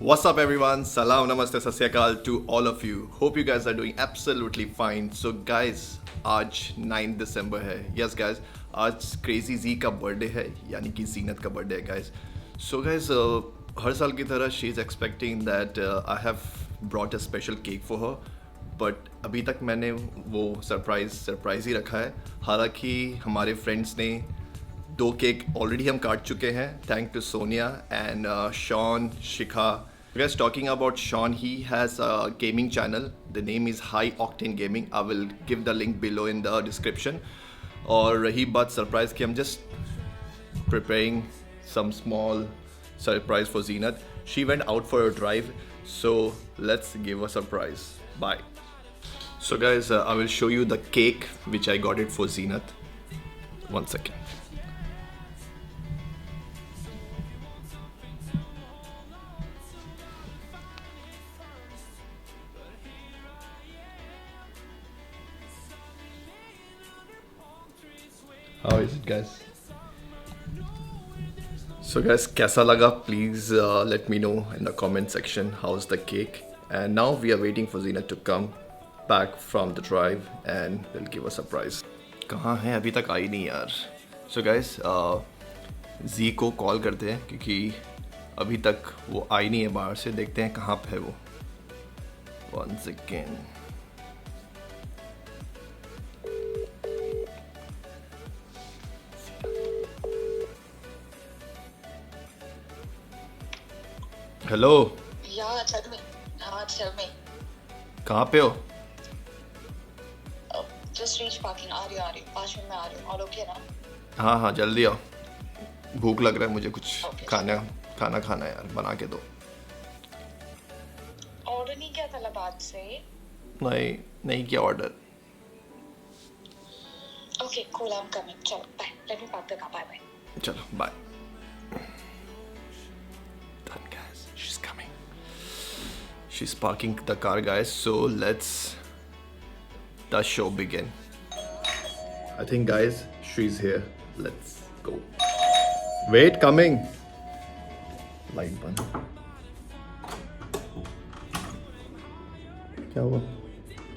What's up, everyone? Salam, namaste, sat sri akal to all of you. Hope you guys are doing absolutely fine. So, guys, आज 9 दिसंबर है. Yes, guys, आज crazy जी का birthday है, यानी कि जीनत का birthday है, guys. So, guys, हर साल की तरह she is expecting that I have brought a special cake for her. But अभी तक मैंने वो सरप्राइज़ ही रखा है. हालांकि हमारे फ्रेंड्स ने 2 केक ऑलरेडी हम काट चुके हैं. Thank to Sonia and Shawn, Shikha. Guys, talking about Sean, he has a gaming channel. The name is High Octane Gaming. I will give the link below in the description. और रही बात surprise की, I'm just preparing some small surprise for Zinat. She went out for a drive, so let's give her a surprise. Bye. So guys, I will show you the cake which I got it for Zinat. One second. How is it, guys? So guys, कैसा लगा? Please let me know in the comment section. How's the cake? And now we are waiting for Zina to come back from the drive and we'll give a surprise. कहाँ है? अभी तक आई नहीं यार. So guys, जी को call करते हैं क्योंकि अभी तक वो आई नहीं है बाहर से. देखते हैं कहाँ पे है वो. Once again. Hello. Yeah, tell me. Tell me. कहाँ पे हो? Just reach parking. आ रही हूँ. 5 मिनट में आ रही हूँ. All okay ना? हाँ, जल्दी आओ. भूख लग रहा है मुझे. कुछ Okay. खाना खाना है यार. बना के दो. Order नहीं किया था लबाद से. नहीं किया order. Okay, cool. I'm coming. चलो, bye. Let me park the car. Bye. चलो bye. Done, guys. She's coming. She's parking the car, guys. So let's the show begin. I think, guys, she's here. Let's go. Wait, coming. Light बंद. क्या हुआ?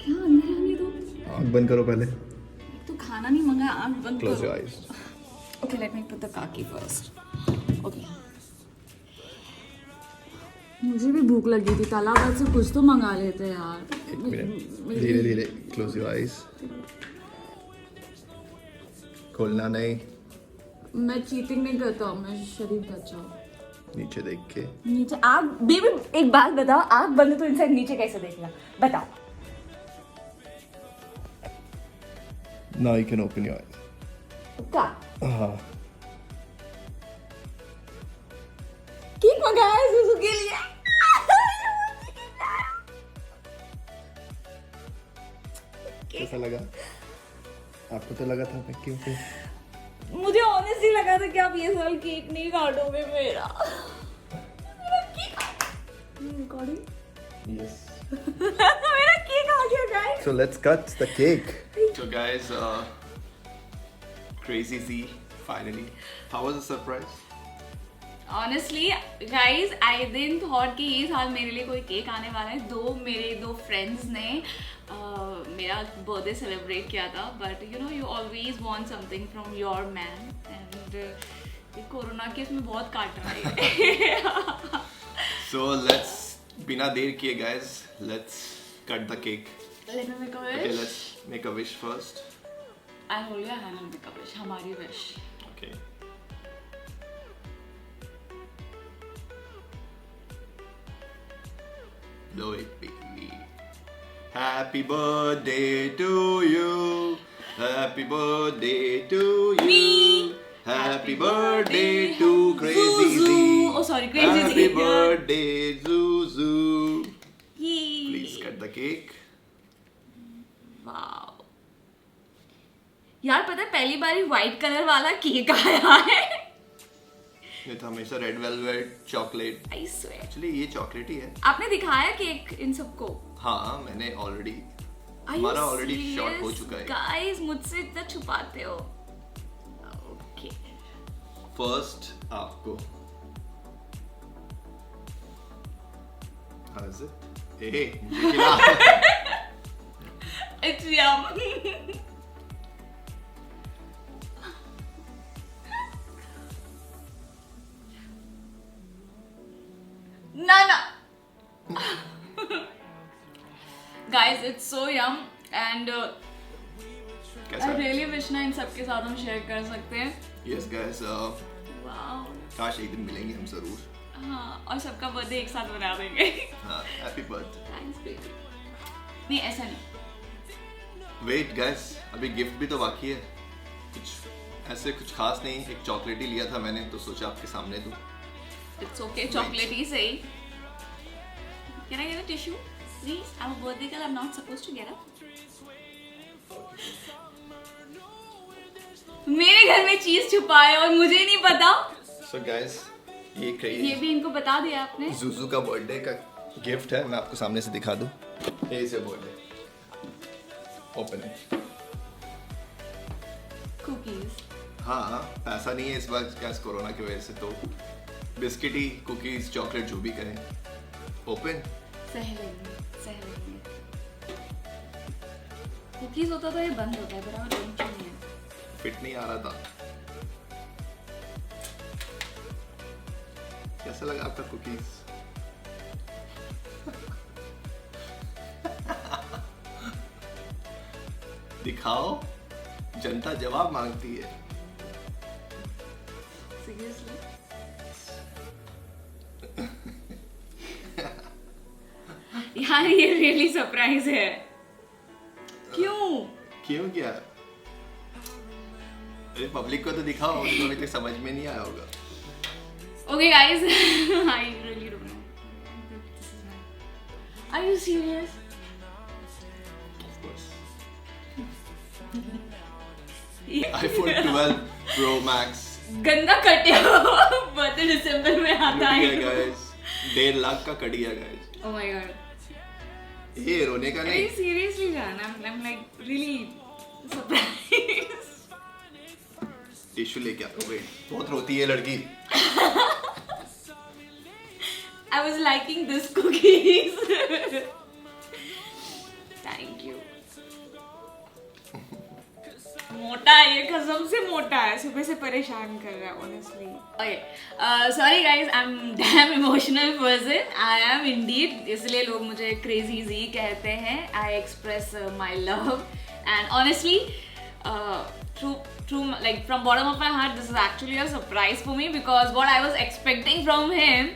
क्या अंदर आने दो. आँख बंद करो पहले. तो खाना नहीं मंगाया, आँख बंद Close करो. your eyes. Okay, let me put the car key first. Okay. मुझे भी भूख लगी थी. तालाबाद से कुछ तो मंगा लेते यार. एक मिनट. धीरे धीरे. Close your eyes. खोलना नहीं. मैं चीटिंग नहीं करता हूँ. मैं शरीफ बच्चा हूँ. नीचे देख के. नीचे आग. बेबी एक बात बताओ, आग बंद है तो इंसान नीचे कैसे देखेगा? बताओ. Now you can open your eyes. क्या हाँ. केक मंगाया है सुसु के लिए. कैसा लगा? आपको तो लगा था मैं क्यों फिर? मुझे ऑनेस्टली लगा था कि आप ये साल केक नहीं काटोगे मेरा. रिकॉर्डिंग. Yes. मेरा केक आ गया guys. So let's cut the cake. So guys, Crazy Z finally. How was the surprise? Honestly, guys, I didn't thought कि ये साल मेरे लिए कोई केक आने वाला है. मेरे दो फ्रेंड्स ने मेरा बर्थडे सेलिब्रेट किया था. But you know, you always want something from your man. And corona case में बहुत काट रहा है. So let's बिना देर किए guys, let's cut the cake. Let me make a Okay, wish. let's make a wish first. I hold your hand and make a wish. हमारी wish. Okay. Do it, baby. Happy birthday to you. Happy birthday to you. Me. Happy birthday to Crazy Zuzu. Z. Oh, sorry, Crazy Z. Happy birthday, Zuzu. Yay. Please cut the cake. Wow यार, पता है पहली बार white colour वाला cake आया है. ये तो हमेशा red velvet chocolate. I swear. Actually ये चॉकलेट ही है. आपने दिखाया केक इन सबको? हाँ, मैंने ऑलरेडी. हमारा ऑलरेडी शॉट हो चुका है. गाइस, मुझसे इतना छुपाते हो. ओके. फर्स्ट आपको How is it? Hey, मुझे खिला. It's yum. No. Guys, it's so yum and कैसा? I really wish ना इन सब के साथ हम शेयर कर सकते हैं. Yes guys, Wow. काश एक दिन मिलेंगे हम जरूर. हाँ, और सबका बर्थडे एक साथ मना देंगे. हाँ, happy birthday. Thanks baby. नहीं ऐसा नहीं. Wait guys, अभी गिफ्ट भी तो बाकी है. कुछ ऐसे कुछ खास नहीं, एक चॉकलेट ही लिया था मैंने तो सोचा आपके सामने दूं. It's okay, chocolate ही सही. Can I get a tissue? Please, I'm a birthday girl. I'm not supposed to get up. मेरे घर में चीज छुपा है और मुझे नहीं पता. So guys, ये ये क्रेजी भी इनको बता दिया आपने. जुजू का बर्थडे का गिफ्ट है. मैं आपको सामने से दिखा दूं. ये इसे बर्थडे. ओपन है. Cookies. हाँ, पैसा नहीं है इस वक्त क्या कोरोना की वजह से, तो बिस्किट ही, कुकीज, चॉकलेट जो भी करें. ओपन. सह लेंगे. Cookies होता तो ये बंद होता है, बराबर बंद क्यों नहीं है? फिट नहीं आ रहा था. कैसा लगा आपका कुकीज? दिखाओ, जनता जवाब मांगती है. Seriously? यार ये really surprise है. क्यों क्या? अरे पब्लिक को तो दिखाओ, उनको अभी तक समझ में नहीं आया होगा. Okay guys, I really don't know. This is bad. Are you serious? Of course. iPhone 12 Pro Max. गंदा कटिया बर्थडे दिसंबर में आता है. गाइस, 1.5 लाख का कटिया गाइस. Oh my god. ये रोने का नहीं. Seriously जान, I'm like really surprised. Tissue लेके आओ. वेट, बहुत रोती है लड़की. I was liking this cookies. Thank you. मोटा है ये, कसम से मोटा है. सुबह से परेशान कर रहा है honestly. Okay, sorry guys, I'm damn emotional person. I am indeed. इसलिए लोग मुझे crazy Z कहते हैं. I express my love and honestly, true, like from bottom of my heart, this is actually a surprise for me because what I was expecting from him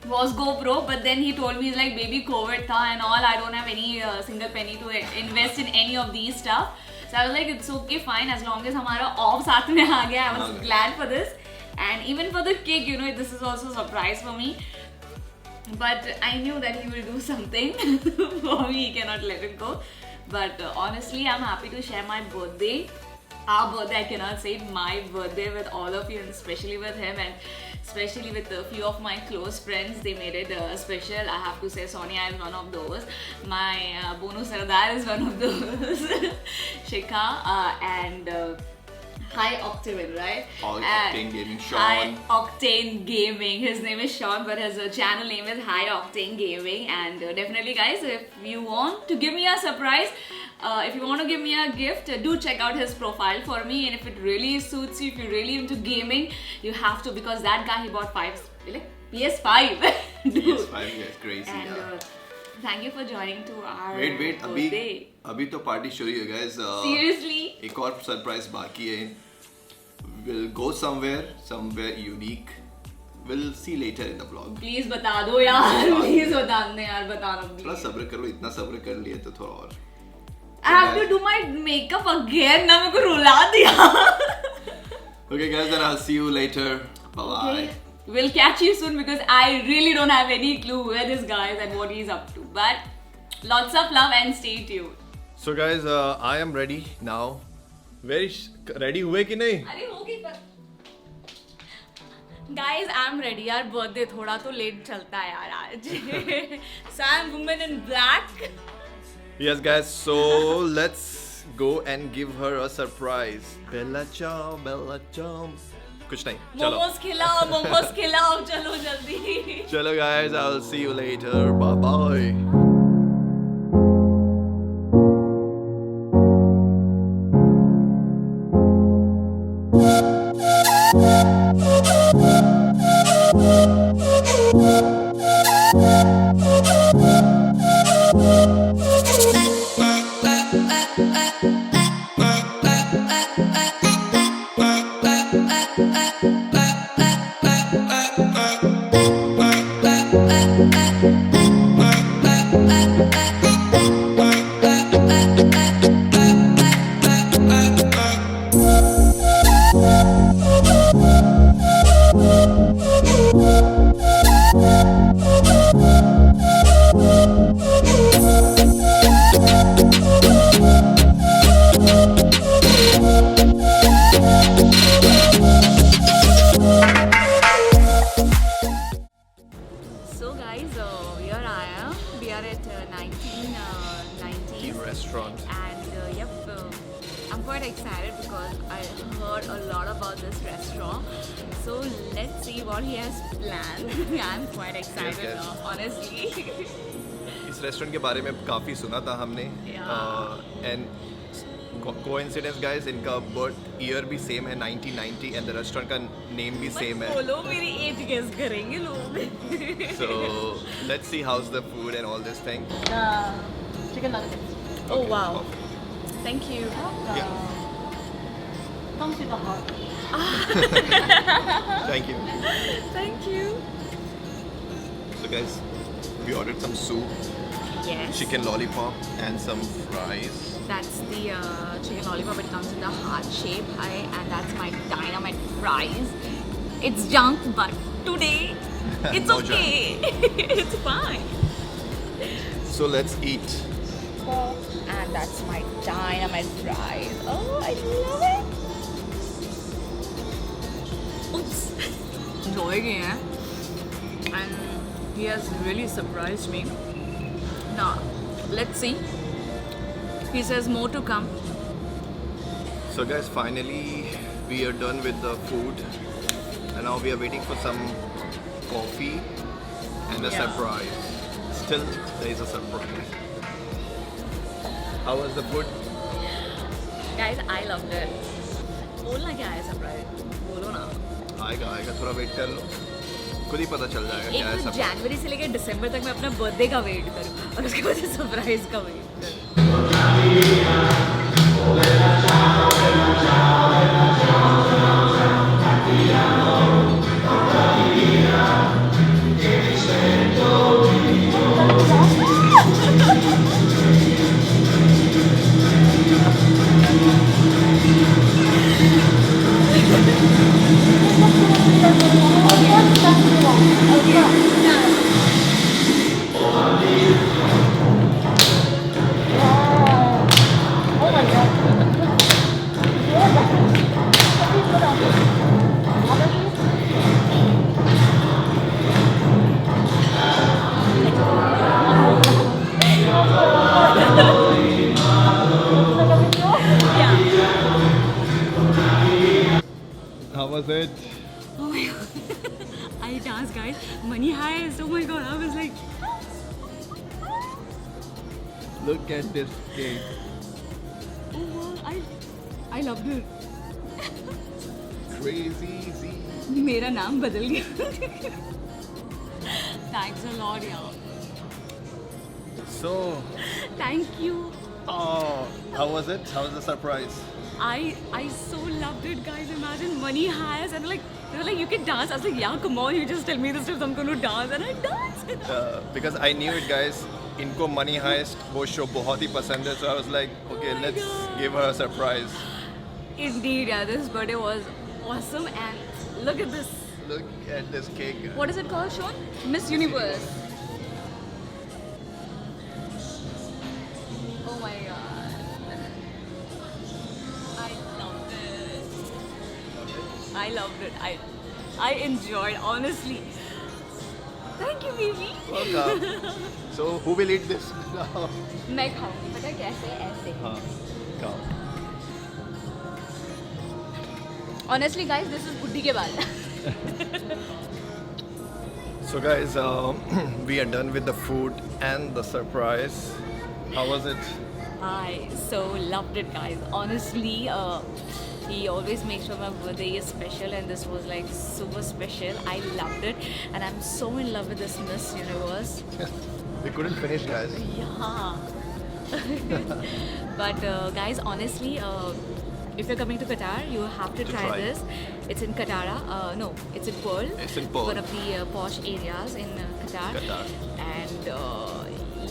was GoPro, but then he told me he's like baby COVID tha and all. I don't have any single penny to invest in any of these stuff. So I was like, it's okay, fine, as long as हमारा off साथ में आ गया. I was glad for this, and even for the cake, you know, this is also a surprise for me. But I knew that he will do something for me. He cannot let it go. But honestly, I'm happy to share my birthday. Our birthday, I cannot say it, my birthday with all of you, and especially with him, and especially with a few of my close friends. They made it special. I have to say Sonia is one of those. My Bonu Sardar is one of those. Shikha and High Octane, right? Octane Gaming, Sean. High Octane Gaming. His name is Sean, but his channel name is High Octane Gaming. And definitely, guys, if you want to give me a surprise, if you want to give me a gift, do check out his profile for me. And if it really suits you, if you're really into gaming, you have to, because that guy, he bought PS5. Dude. PS5 is crazy. And Yeah. thank you for joining to our Wait, birthday. अभी तो party शुरू है guys. Seriously? एक और surprise बाकी है. We'll go somewhere unique. We'll see later in the vlog. Please बता दो यार. Please बता दो यार, बताना थोड़ा please. सब्र करो, इतना सब्र कर लिए तो थोड़ा और. I have to do my makeup again. ना मेरे को रुला दिया. Okay guys, then I'll see you later. Bye bye. Okay. We'll catch you soon because I really don't have any clue where this guy is and what he's up to. But lots of love and stay tuned. So guys, I am ready now. Very ready हुए कि नहीं? अरे हो गई पर. Guys, I'm ready. यार birthday थोड़ा तो late चलता है यार आज. So I'm woman in black. Yes guys, so let's go and give her a surprise. Bella ciao, Bella ciao. कुछ नहीं, चलो मोमोज खिलाओ चलो जल्दी. चलो guys, I'll see you later. Bye bye. So guys, here I am. We are at 1990s. Restaurant. And yep, I'm quite excited because I heard a lot about this restaurant. So let's see what he has planned. I'm quite excited Yes, yes. now, honestly. इस restaurant के बारे में काफ़ी सुना था हमने. And coincidence guys, इनका birth year भी सेम है 1990 एंड द रेस्टोरेंट का नेम भी सेम है. बोलो मेरी एज गेस करेंगे लोग. So let's see how's the food and all this thing. Chicken nuggets. Oh wow. Thank you. Yeah. Comes with a heart. Thank you. Thank you. So guys, we ordered some soup, Yes. chicken lollipop and some fries. That's the chicken lollipop. It comes in the heart shape. And that's my dynamite fries. It's junk, but today it's No okay. It's fine. So let's eat. And that's my dynamite fries. Oh, I love it. Oops. Enjoying it. And he has really surprised me. Now, let's see. He says more to come. So guys, finally we are done with the food and now we are waiting for some coffee and a Yeah. surprise. Still there is a surprise. How was the food? Guys, I loved it. बोलना क्या है surprise? बोलो ना. आएगा थोड़ा wait कर लो, खुद ही पता चल जाएगा क्या है एक तो surprise. जनवरी से लेकर दिसंबर तक मैं अपना बर्थडे का वेट करूँ और उसके बाद सरप्राइज का वेट करूँ. Oh my god. How was it? Oh my god. I danced, guys. Money heist. Oh my god. I was like, Look at this cake. oh wow. I loved it. Crazy Z. मेरा नाम बदल गया. Thanks a lot, yeah. So, Thank you. how was it? How was the surprise? I so loved it, guys. Imagine money heist and like they were like, you can dance. I was like, yeah, come on, you just tell me this stuff, I'm going to dance, and I danced. Because I knew it, guys. इनको Money Heist वो show बहुत ही पसंद है, so I was like, okay, my let's God. give her a surprise. Indeed, yeah, this birthday was awesome, and look at this. Look at this cake. What is it called, Sean? Miss Universe. Oh my god. I loved it. I loved it. I enjoyed, honestly. Thank you, baby. Welcome. So who will eat this? मैं खाऊंगी, पता है कैसे? ऐसे. हाँ, खाओ. Honestly, guys, this is बुड्ढी के बाल. So guys, we are done with the food and the surprise. How was it? I so loved it, guys. Honestly, he always makes sure my birthday is special, and this was like super special. I loved it, and I'm so in love with this Miss Universe. We couldn't finish, guys. Yeah. But guys, honestly, if you're coming to Qatar, you have to try try. this. It's in Qatara. No, it's in Pearl. It's in Pearl. One of the posh areas in Qatar. Qatar. And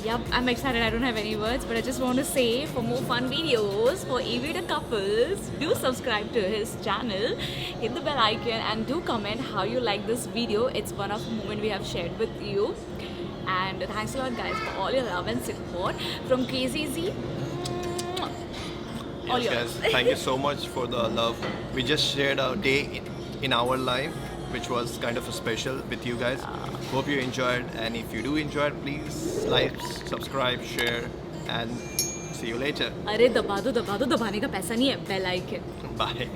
yep, I'm excited. I don't have any words, but I just want to say, for more fun videos for Aviator couples, do subscribe to his channel, hit the bell icon, and do comment how you like this video. It's one of the moments we have shared with you. And thanks a lot, guys, for all your love and support. From Crazy Z, all Yes, yours. guys. Thank you so much for the love. We just shared a day in our life, which was kind of a special with you guys. Hope you enjoyed, and if you do enjoy, please like, subscribe, share, and see you later. अरे दबा दो दबाने का पैसा नहीं है, bell icon. Bye.